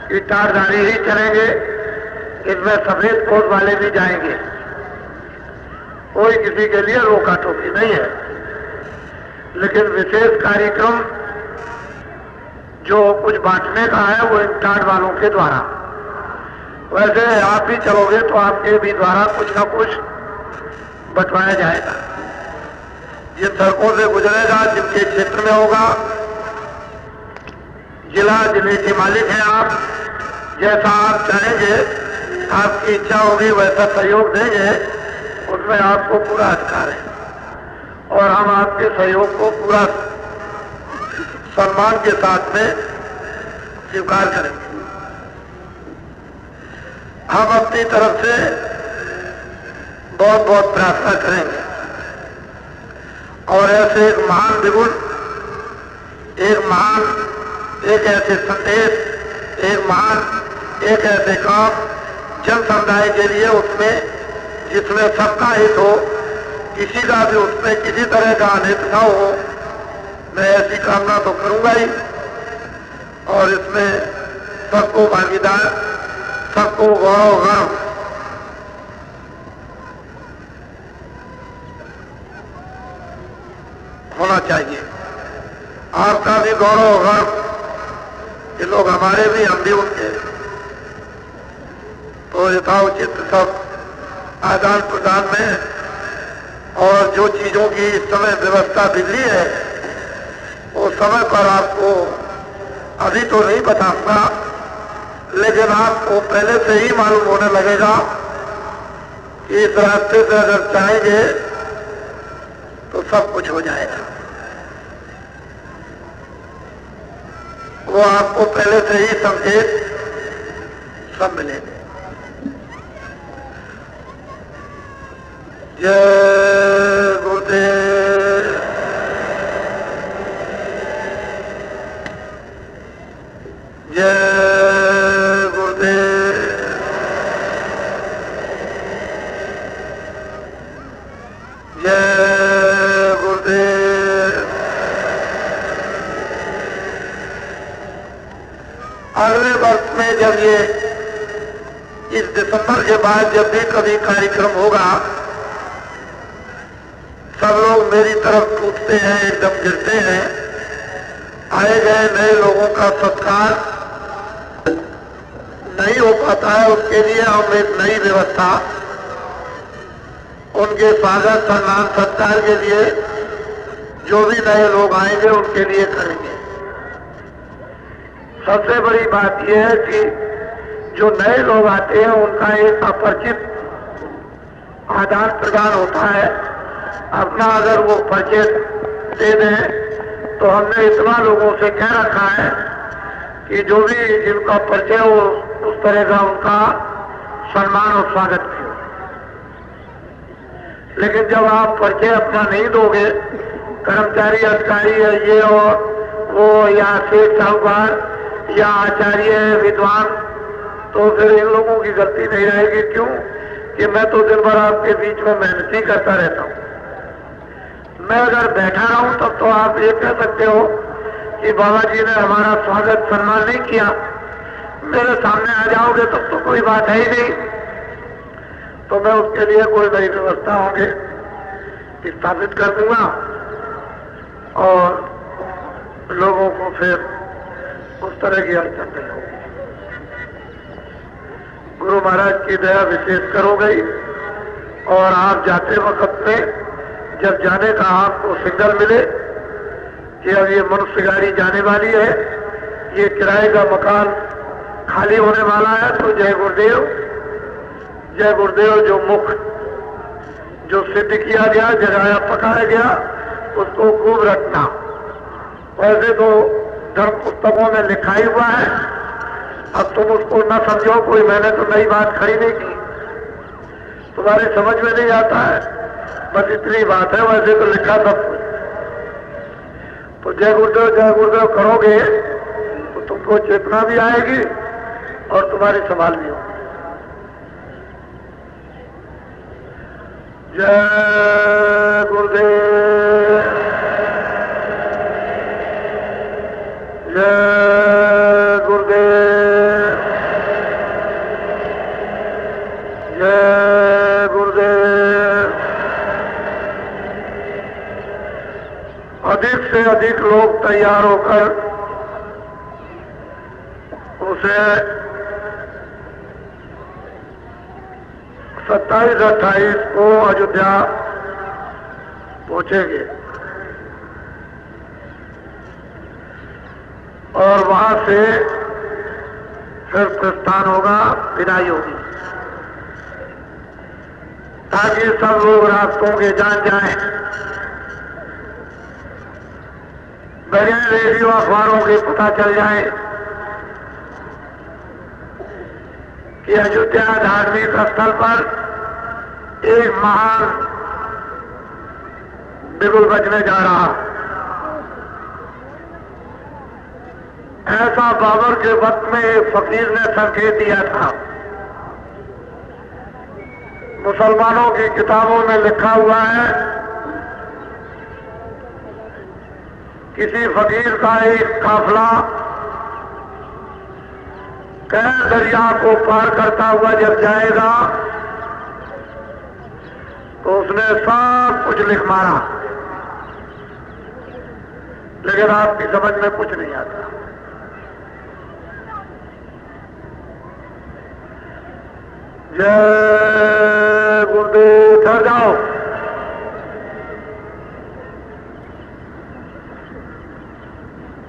S1: कि टाटधारी ही चलेंगे, इसमें सफेद कोट वाले भी जाएंगे, कोई किसी के लिए रोका टोकी नहीं है। लेकिन विशेष कार्यक्रम जो कुछ बांटने का है वो इन टाट वालों के द्वारा। वैसे आप भी चलोगे तो आपके भी द्वारा कुछ ना कुछ बंटवाया जाएगा। जिन सड़कों से गुजरेगा, जिनके क्षेत्र में होगा, जिले के मालिक हैं आप, जैसा आप चाहेंगे, आपकी इच्छा होगी वैसा सहयोग देंगे, उसमें आपको पूरा अधिकार है। और हम आपके सहयोग को पूरा सम्मान के साथ में स्वीकार करेंगे। हम अपनी तरफ से बहुत बहुत प्रार्थना करेंगे और ऐसे एक महान विपुल, एक ऐसे संदेश, एक ऐसे काम जन समुदाय के लिए, उसमें जिसमें सबका हित हो, किसी का भी उसमें किसी तरह का अनित न हो, मैं ऐसी कामना तो करूंगा ही, और इसमें सबको भागीदार, सबको गौरव गर्व होना चाहिए। आपका भी गौरव गर्व, ये लोग हमारे भी, हम भी उनके, तो यथाउचित सब आदान प्रदान में, और जो चीजों की इस समय व्यवस्था बिगड़ी है वो समय पर आपको अभी तो नहीं बताऊंगा, लेकिन आपको पहले से ही मालूम होने लगेगा कि इस रास्ते से अगर चाहेंगे तो सब कुछ हो जाएगा। वो आपको पहले से ही संकेत सब मिलेंगे। जय गुरुदेव। जय गुरुदेव। जय गुरुदेव। अगले वर्ष में जब ये इस दिसंबर के बाद जब भी कभी कार्यक्रम होगा, सब लोग मेरी तरफ टूटते हैं, एकदम गिरते हैं। आए गए नए लोगों का सत्कार नहीं हो पाता है, उसके लिए हम एक नई व्यवस्था उनके स्वागत सम्मान सत्कार के लिए जो भी नए लोग आएंगे उनके लिए करेंगे। सबसे बड़ी बात यह है कि जो नए लोग आते हैं उनका एक अपरिचित आदान प्रदान होता है। अपना अगर वो परिचय दे दें तो हमने इतना लोगों से कह रखा है कि जो भी जिनका परिचय हो उस तरह का उनका सम्मान और स्वागत करें। लेकिन जब आप परिचय अपना नहीं दोगे, कर्मचारी अधिकारी है ये और वो, या सेठ साहूकार या आचार्य विद्वान, तो फिर इन लोगों की गलती नहीं रहेगी। क्यों कि मैं तो दिन भर आपके बीच में मेहनत ही करता रहता हूँ। मैं अगर बैठा रहूं तब तो आप ये कह सकते हो कि बाबा जी ने हमारा स्वागत सम्मान नहीं किया। मेरे सामने आ जाओगे तब तो कोई बात है ही नहीं, तो मैं उसके लिए कोई नई व्यवस्था होंगे स्थापित कर दूंगा और लोगों को फिर उस तरह की अड़चन नहीं होगी। गुरु महाराज की दया विशेष करो गई, और आप जाते वक्त में जब जाने का आपको सिग्नल मिले कि अब ये मनुष्य गाड़ी जाने वाली है, ये किराए का मकान खाली होने वाला है, तो जय गुरुदेव, जय गुरुदेव जो मुख जो सिद्ध किया गया, जगाया पकाया गया, उसको खूब रखना। वैसे तो धर्म पुस्तकों में लिखा ही हुआ है, अब तुम उसको न समझो, कोई मैंने तो नई बात खड़ी नहीं की, तुम्हारे समझ में नहीं आता है, बस इतनी बात है। वैसे तो लिखा सब कुछ। तो जय गुरुदेव करोगे तो तुमको चेतना भी आएगी और तुम्हारी संभाल भी होगी। जय गुरुदेव। जय गुरुदेव। जय गुरुदेव। अधिक से अधिक लोग तैयार होकर उसे 27-28 को अयोध्या पहुंचेंगे और वहां से फिर प्रस्थान होगा, विदाई होगी, ताकि सब लोग रास्तों के जान जाएं। बगैर रेडियो अखबारों के पता चल जाए कि अयोध्या धार्मिक स्थल पर एक महान बिगुल बजने जा रहा। ऐसा बाबर के वक्त में एक फकीर ने संकेत दिया था। मुसलमानों की किताबों में लिखा हुआ है किसी फकीर का एक काफिला कैर दरिया को पार करता हुआ जब जाएगा तो उसने सब कुछ लिख मारा, लेकिन आपकी समझ में कुछ नहीं आता। जय गुरुदेव। ठहर जाओ।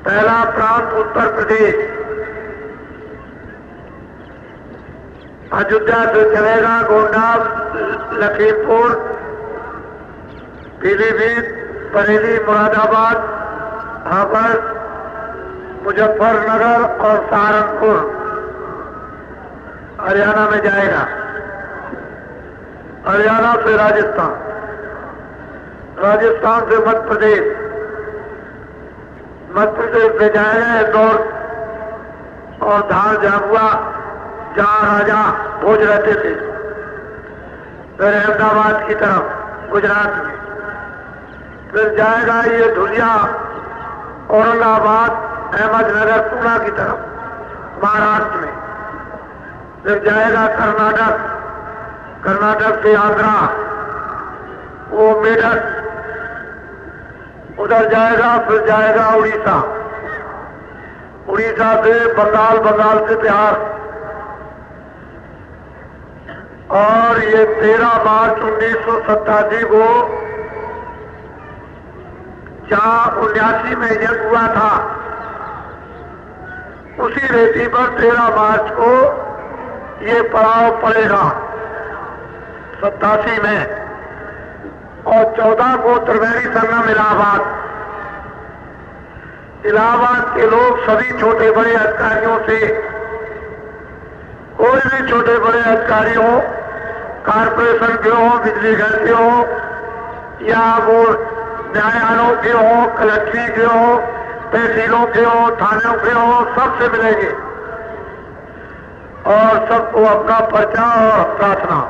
S1: पहला प्रांत उत्तर प्रदेश, अयोध्या से चलेगा गोंडा, लखीमपुर, पीलीभीत, बरेली, मुरादाबाद, हापुड़, मुजफ्फरनगर और सहारनपुर हरियाणा में जाएगा। हरियाणा से राजस्थान, राजस्थान से मध्य प्रदेश, मध्य प्रदेश से जाएगा इंदौर और धार झाबुआ जहां राजा भोज रहते थे, फिर अहमदाबाद की तरफ गुजरात में, फिर जाएगा ये धुलिया, औरंगाबाद, अहमदनगर, पूना की तरफ महाराष्ट्र में, फिर जाएगा कर्नाटक, कर्नाटक से आंध्रा, वो मेरठ, उधर जाएगा, फिर जाएगा उड़ीसा, उड़ीसा से बंगाल, बंगाल से बिहार, और ये 13 मार्च 1987 को जहां 79 में यज्ञ हुआ था, उसी रेती पर 13 मार्च को ये पड़ाव पड़ेगा 87 में, और 14 को त्रिवेणी संगम इलाहाबाद। इलाहाबाद के लोग सभी छोटे बड़े अधिकारियों से, कोई भी छोटे बड़े अधिकारी हो, कारपोरेशन के हो, बिजली घर के हो, या वो न्यायालयों के हो, कलेक्ट्री के हो, तहसीलों के हो, थानों के हो, सबसे मिलेंगे और सबको अपना पर्चा और प्रार्थना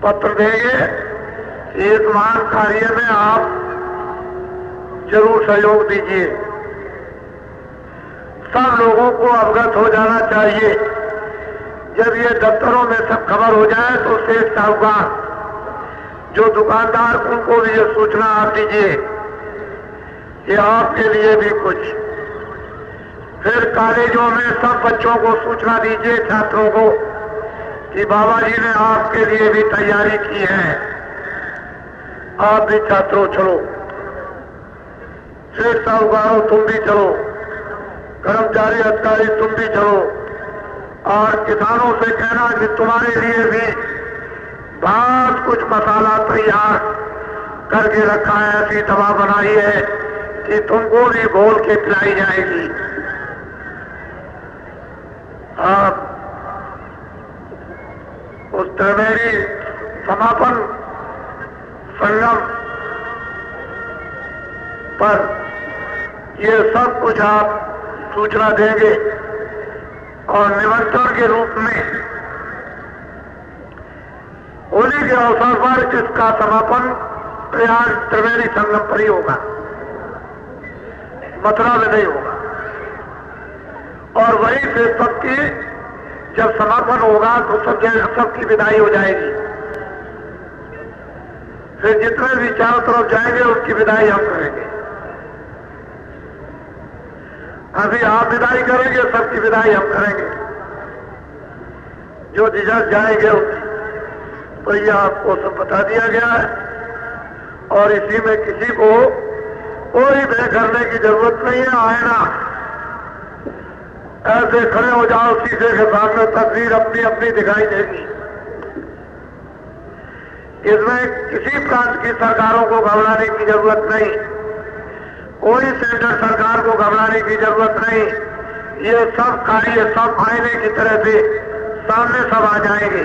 S1: पत्र देंगे। इस महान कार्य में आप जरूर सहयोग दीजिए। सब लोगों को अवगत हो जाना चाहिए। जब ये दफ्तरों में सब खबर हो जाए तो सेठ साहूकार, जो दुकानदार, उनको भी ये सूचना आप दीजिए कि आपके लिए भी कुछ। फिर कॉलेजों में सब बच्चों को सूचना दीजिए, छात्रों को, कि बाबा जी ने आपके लिए भी तैयारी की है, आप भी छात्रों चलो। सेठ साहूकारों तुम भी चलो, कर्मचारी अधिकारी तुम भी चलो, और किसानों से कहना कि तुम्हारे लिए भी बहुत कुछ मसाला तैयार करके रखा है, ऐसी दवा बनाई है कि तुमको भी घोल के पिलाई जाएगी। आप उस त्रिवेणी समापन संगम पर ये सब कुछ आप सूचना देंगे, और निमंत्रण के रूप में होली के अवसर पर इसका समापन प्रयाग त्रिवेणी संगम पर ही होगा, मथुरा में नहीं होगा। और वहीं से सबकी जब समापन होगा तो सबकी विदाई हो जाएगी। फिर जितने भी चारों तरफ जाएंगे उनकी विदाई हम करेंगे। अभी आप विदाई करेंगे, सबकी विदाई हम करेंगे। जो जिधर जाएंगे तो ये आपको सब बता दिया गया है, और इसी में किसी को कोई भय करने की जरूरत नहीं है। आए ना, ऐसे खड़े हो जाओ, शीशे के सामने तस्वीर अपनी अपनी दिखाई देगी। इसमें किसी प्रांत की सरकारों को घबराने की जरूरत नहीं, कोई सेंटर सरकार को घबराने की जरूरत नहीं। ये सब कार्य सब आईने की तरह से सामने सब आ जाएंगे।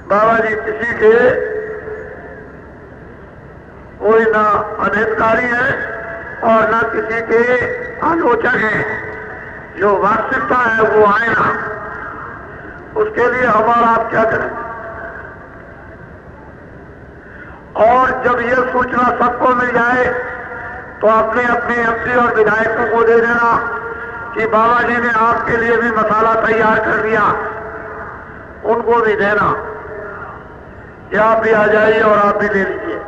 S1: बाबा जी किसी के कोई ना अनितकारी है और ना किसी के आलोचक है। जो वास्तविकता है वो आए ना, उसके लिए हमारा आप क्या करें। और जब ये सूचना सबको मिल जाए तो अपने अपने एमपी और विधायकों को दे देना कि बाबा जी ने आपके लिए भी मसाला तैयार कर दिया, उनको भी देना कि आप भी आ जाइए और आप भी ले लीजिए।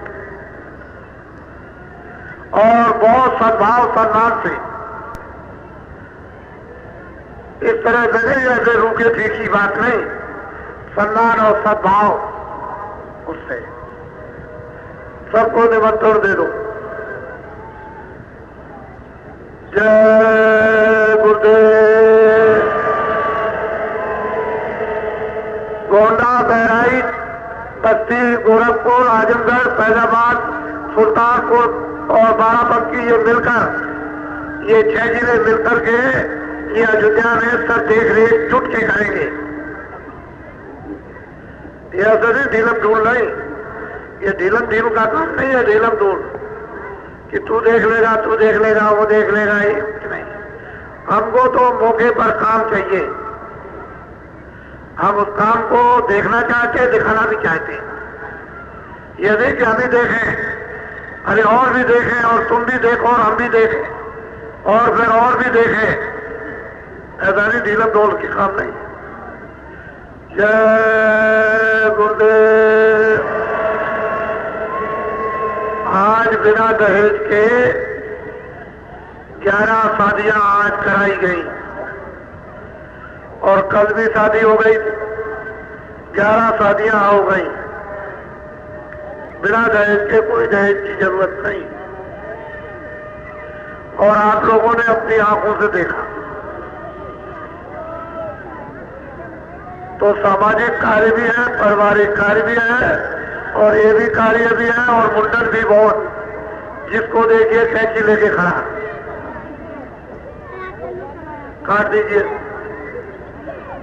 S1: और बहुत सद्भाव सम्मान से इस तरह से नहीं ऐसे रूखे फीकी बात नहीं, सम्मान और सद्भाव उससे सबको निमंत्रण दे दो। जय गुरुदेव। गोंडा, बहराइच, बस्ती, गोरखपुर, आजमगढ़, फैजाबाद, सुल्तानपुर और बाराबंकी ये मिलकर, ये 6 जिले मिलकर के ये अयोध्या में सब देख रेख जुट के करेंगे। ये ऐसा नहीं ढीलम ढूल नहीं, ये ढीलम ढील का काम नहीं है। ढीलम ढूल कि तू देख लेगा, तू देख लेगा, वो देख लेगा, ये कुछ नहीं। हमको तो मौके पर काम चाहिए। हम उस काम को देखना चाहते हैं, दिखाना भी चाहते हैं। ये नहीं कि हम ही देखें, अरे और भी देखें और तुम भी देखो और हम भी देखें और फिर और भी देखें। ऐसा नहीं, ढीलम ढोल के काम नहीं। जय गुरुदेव। आज बिना दहेज के 11 शादियां आज कराई गई और कल भी शादी हो गई, 11 शादियां हो गई बिना दहेज के। कोई दहेज की जरूरत नहीं। और आप लोगों ने अपनी आंखों से देखा। तो सामाजिक कार्य भी है, पारिवारिक कार्य भी है और ये भी कार्य भी है और मुंडन भी बहुत। जिसको देखिए कैंची लेके खड़ा, काट दीजिए।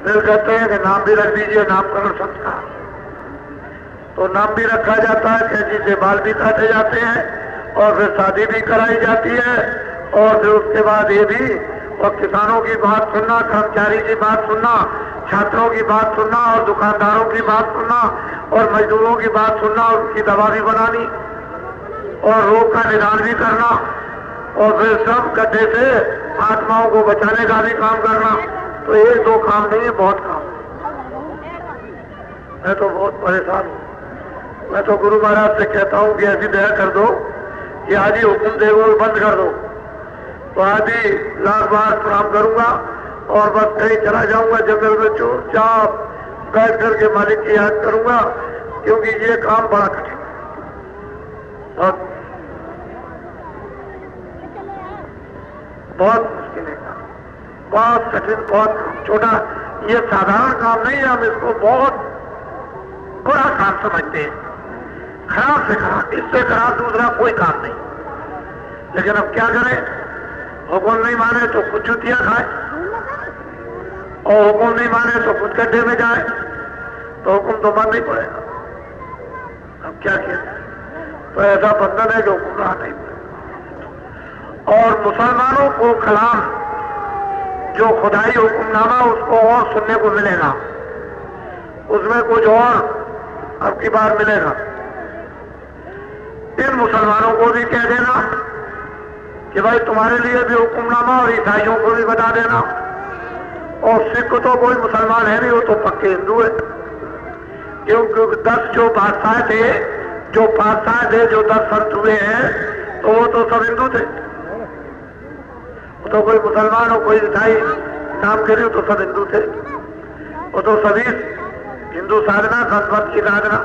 S1: फिर कहते हैं कि नाम भी रख दीजिए, नामकरण संस्कार। तो नाम भी रखा जाता है, कैंची से बाल भी काटे जाते हैं और फिर शादी भी कराई जाती है। और फिर उसके बाद ये भी, और किसानों की बात सुनना, कर्मचारी की बात सुनना, छात्रों की बात सुनना और दुकानदारों की बात सुनना और मजदूरों की बात सुनना और उनकी दवा भी बनानी और रोग का निदान भी करना और फिर सब गड्ढे से आत्माओं को बचाने का भी काम करना। तो एक दो काम नहीं है, बहुत काम। मैं तो बहुत परेशान हूँ। मैं तो गुरु महाराज से कहता हूँ कि ऐसी दया कर दो कि आज ही हुक्म दे वो बंद कर दो। तो आज ही लाख बार प्रणाम करूंगा और बस कहीं चला जाऊंगा जंगल में, चुपचाप बैठ करके मालिक की याद करूंगा, क्योंकि ये काम बड़ा कठिन है, बहुत मुश्किल है, बहुत कठिन, बहुत छोटा। ये साधारण काम नहीं है, हम इसको बहुत बड़ा काम समझते हैं। खराब से खराब, इससे खराब दूसरा कोई काम नहीं। लेकिन अब क्या करें, हुक्म नहीं माने तो कुछ चुतियां खाए और हुक्म नहीं माने तो कुछ गड्ढे में जाए। तो हुक्म तो मानना ही पड़ेगा। अब क्या किया जाए? तो ऐसा बंधन है जो हुक्म नहीं पड़ेगा। और मुसलमानों को कलाम जो खुदाई हुक्मनामा उसको और सुनने को मिलेगा, उसमें कुछ और अब की बार मिलेगा। इन मुसलमानों को भी कह देना कि भाई तुम्हारे लिए भी हुक्मनामा, और ईसाइयों को भी बता देना। और सिख तो कोई मुसलमान है नहीं, वो तो पक्के हिंदू है। क्योंकि 10 जो बादशाह थे, जो 10 संत हुए हैं, तो वो तो सब हिंदू थे। वो तो कोई मुसलमान और कोई ईसाई नाम के लिए तो सब हिंदू थे। वो तो सभी हिंदू साधना, संत की साधना,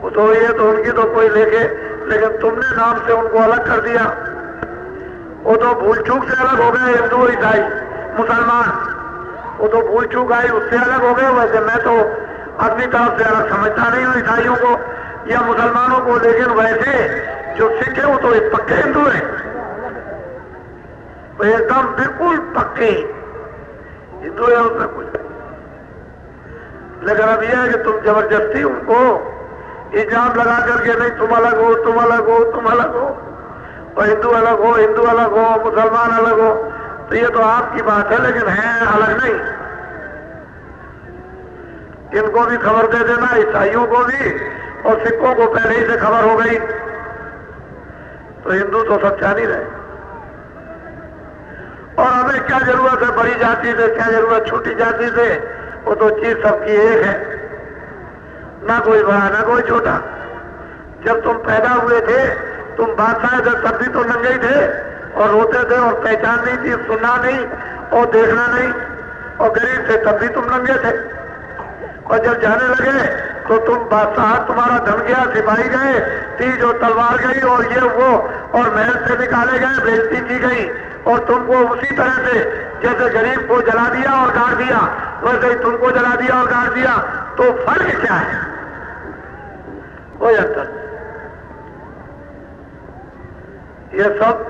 S1: वो तो ये तो उनकी तो कोई लेके, लेकिन तुमने नाम से उनको अलग कर दिया। वो तो भूल चूक से अलग हो गए, हिंदू ईसाई मुसलमान, वो तो भूल चूक आई, उससे अलग हो गए। वैसे मैं तो अपनी तरफ से अलग समझता नहीं हूँ ईसाइयों को या मुसलमानों को, लेकिन वैसे जो सिख है वो तो एक पक्के हिंदू है, वो एकदम बिल्कुल पक्के हिंदू है, उसमें कुछ। लेकिन अब यह है कि तुम जबरदस्ती उनको इल्जाम लगा करके, नहीं तुम अलग हो, तुम अलग हो, तुम अलग हो, और हिंदू अलग हो, हिंदू अलग हो, मुसलमान अलग हो, तो ये तो आपकी बात है, लेकिन है अलग नहीं। इनको भी खबर दे देना, ईसाइयों को भी और सिखों को पहले ही से खबर हो गई तो हिंदू तो सच्चा नहीं रहे। और हमें क्या जरूरत है बड़ी जाति से, क्या जरूरत छोटी जाति से, वो तो चीज सबकी एक है, ना कोई बड़ा ना कोई छोटा। जब तुम पैदा हुए थे, तुम बादशाह थे, तब भी तो नंगे ही थे और रोते थे और पहचान नहीं थी, सुनना नहीं और देखना नहीं, और गरीब थे तब भी तुम नंगे थे। और जब जाने लगे तो तुम बादशाह, तुम्हारा धन गया, सिपाही गए, तीज और तलवार गई और ये वो, और महल से निकाले गए, बेइज्जती की गई, और तुमको उसी तरह से जैसे गरीब को जला दिया और गाड़ दिया, वैसे ही तुमको जला दिया और गाड़ दिया। तो फर्क क्या है? कोई अंतर। ये सब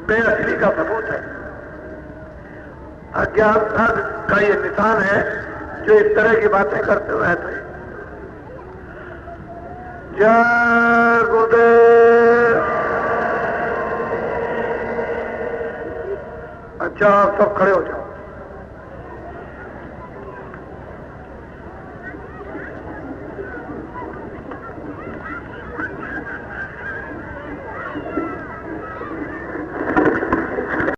S1: बेअसली का सबूत है, अज्ञानता का ये निशान है जो इस तरह की बातें करते हुए रहते हैं। जय गुरुदेव। अच्छा, आप सब खड़े हो जाओ।